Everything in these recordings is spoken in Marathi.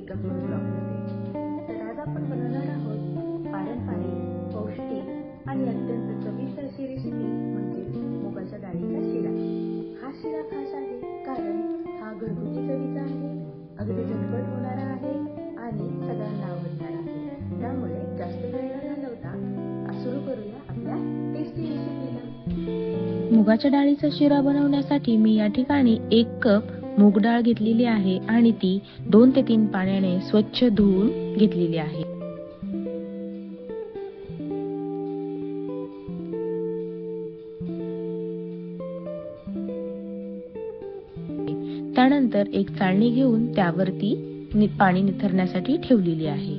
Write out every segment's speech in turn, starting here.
वेलकम टू ब्लॉगमध्ये। तर आज आपण बनवणार आहोत पारंपरिक, पौष्टिक आणि अत्यंत चविष्ट अशी रेसिपी म्हणजे मुगाच्या डाळीचा शिरा। हा शिरा खास आहे कारण हा घरगुती चवीचा आहे, अगदी झटपट होणारा आहे आणि सगळ्यांना आवडणार आहे। त्यामुळे जास्त वेळ न घालवता सुरू करूया आपल्या टेस्टी रेसिपीला। मुगाच्या डाळीचा शिरा बनवण्यासाठी मी या ठिकाणी 1 कप मूग डाळ घेतलेली आहे आणि ती 2 ते 3 पाण्याने स्वच्छ धुवून घेतलेली आहे। त्यानंतर एक चाळणी घेऊन त्यावरती पाणी निथरण्यासाठी ठेवलेली आहे।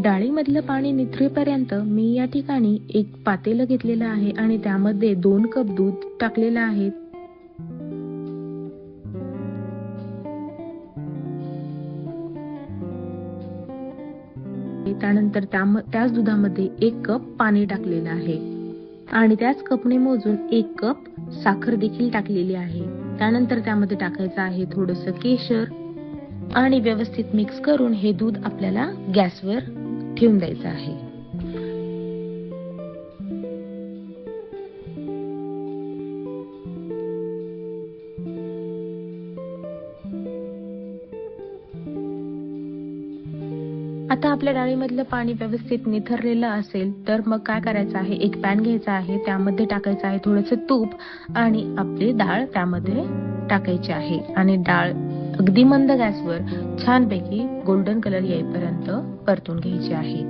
डाळीमधलं पाणी निथरेपर्यंत मी या ठिकाणी एक पातेलं घेतलेलं आहे आणि त्यामध्ये 2 कप दूध टाकलेलं आहे। त्यानंतर त्याच दुधामध्ये 1 कप पाणी टाकलेलं आहे आणि त्याच कपने मोजून 1 कप साखर देखील टाकलेली आहे। त्यानंतर त्यामध्ये टाकायचं आहे थोडंसं केशर आणि व्यवस्थित मिक्स करून हे दूध आपल्याला गॅसवर ठेवून द्यायचं आहे। आता आपल्या डाळीमधलं पाणी व्यवस्थित निथरलेलं असेल तर मग काय करायचं आहे, एक पॅन घ्यायचा आहे, त्यामध्ये टाकायचं आहे थोडंसं तूप आणि आपली डाळ त्यामध्ये टाकायची आहे आणि डाळ अगदी मंद गॅसवर छानपैकी गोल्डन कलर येईपर्यंत परतून घ्यायची आहे।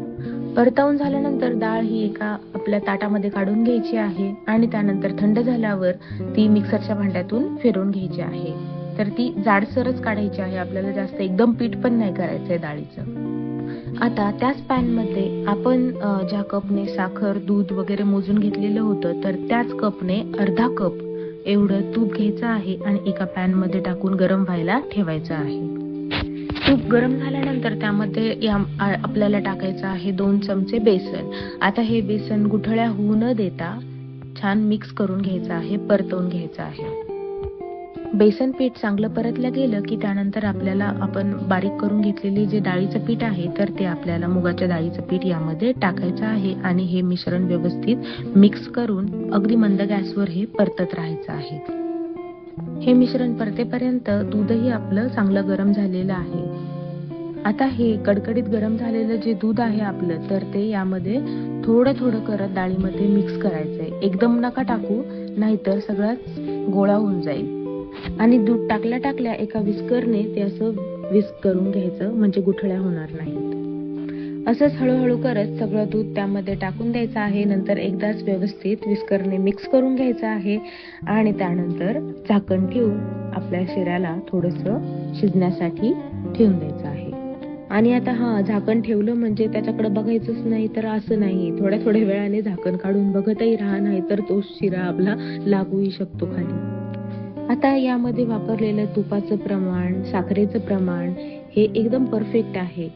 परतवून झाल्यानंतर डाळ ही एका आपल्या ताटामध्ये काढून घ्यायची आहे आणि त्यानंतर थंड झाल्यावर ती मिक्सरच्या भांड्यातून फिरवून घ्यायची आहे। तर ती जाडसरच काढायची आहे, आपल्याला जास्त एकदम पीठ पण नाही करायचंय डाळीचं। आता त्याच पॅन मध्ये आपण ज्या कपने साखर, दूध वगैरे मोजून घेतलेलं होतं तर त्याच कपने अर्धा कप एवढं तूप घ्यायचं आहे आणि एका पॅन मध्ये टाकून गरम व्हायला ठेवायचं आहे। तूप गरम झाल्यानंतर त्यामध्ये आपल्याला टाकायचं आहे 2 चमचे बेसन। आता हे बेसन गुठळ्या होऊ न देता छान मिक्स करून घ्यायचं आहे, परतवून घ्यायचं आहे। बेसन पीठ चांगलं परतलं गेलं की त्यानंतर आपल्याला आपण बारीक करून घेतलेले जे डाळीचं पीठ आहे तर ते आपल्याला मुगाच्या डाळीचं पीठ यामध्ये टाकायचं आहे आणि हे मिश्रण व्यवस्थित मिक्स करून अगदी मंद गॅसवर हे परतत राहायचं आहे। हे मिश्रण परतेपर्यंत दूधही आपलं चांगलं गरम झालेलं आहे। आता हे कडकडीत गरम झालेलं जे दूध आहे आपलं तर ते यामध्ये थोडं थोडं करत डाळीमध्ये मिक्स करायचंय, एकदम नका टाकू नाहीतर सगळाच गोळा होऊन जाईल। आणि दूध टाकल्या एका विस्करने ते असं विस्क करून घ्यायचं म्हणजे गुठळ्या होणार नाहीत। असंच हळूहळू करत सगळं दूध त्यामध्ये टाकून द्यायचं आहे। नंतर एकदाच व्यवस्थित विस्करने मिक्स करून घ्यायचं आहे आणि त्यानंतर झाकण ठेवून आपल्या शिऱ्याला थोडंसं शिजण्यासाठी ठेवून द्यायचं आहे। आणि आता झाकण ठेवलं म्हणजे त्याच्याकडे बघायचंच नाही तर असं नाही, थोड्या वेळाने झाकण काढून बघतही राहा, नाही तर तो शिरा आपला लागूही शकतो खाली। आता यामध्ये वापरलेलं तुपाचं प्रमाण, साखरेचं प्रमाण हे एकदम परफेक्ट आहे,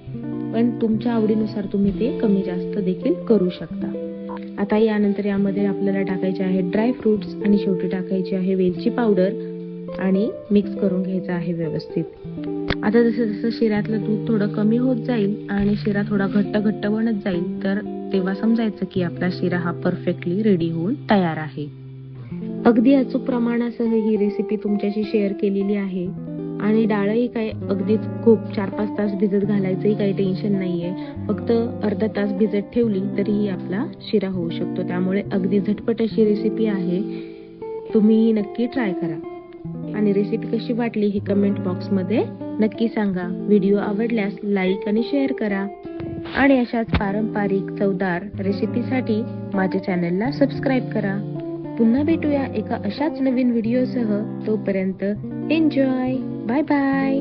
पण तुमच्या आवडीनुसार तुम्ही ते कमी जास्त देखील करू शकता। आता यानंतर यामध्ये आपल्याला टाकायचे आहे ड्राय फ्रुट्स आणि शेवटी टाकायची आहे वेलची पावडर आणि मिक्स करून घ्यायचं आहे व्यवस्थित। आता जसं जसं शिऱ्यातलं दूध थोडं कमी होत जाईल आणि शिरा थोडा घट्ट बनत जाईल तर तेव्हा समजायचं की आपला शिरा हा परफेक्टली रेडी होऊन तयार आहे। अगदी अचूक प्रमाणासह ही रेसिपी तुमच्याशी शेअर केलेली आहे आणि डाळही काय अगदीच खूप 4-5 तास भिजत घालायचंही काही टेन्शन नाहीये, फक्त अर्धा तास भिजत ठेवली तरीही आपला शिरा होऊ शकतो। त्यामुळे अगदी झटपट अशी रेसिपी आहे, तुम्ही नक्की ट्राय करा आणि रेसिपी कशी वाटली हे कमेंट बॉक्स मध्ये नक्की सांगा। व्हिडिओ आवडल्यास लाईक आणि शेअर करा आणि अशाच पारंपरिक चवदार रेसिपीसाठी माझ्या चॅनलला सबस्क्राईब करा। पुन्हा भेटूया एका अशाच नवीन व्हिडिओसह, तोपर्यंत एन्जॉय, बाय बाय।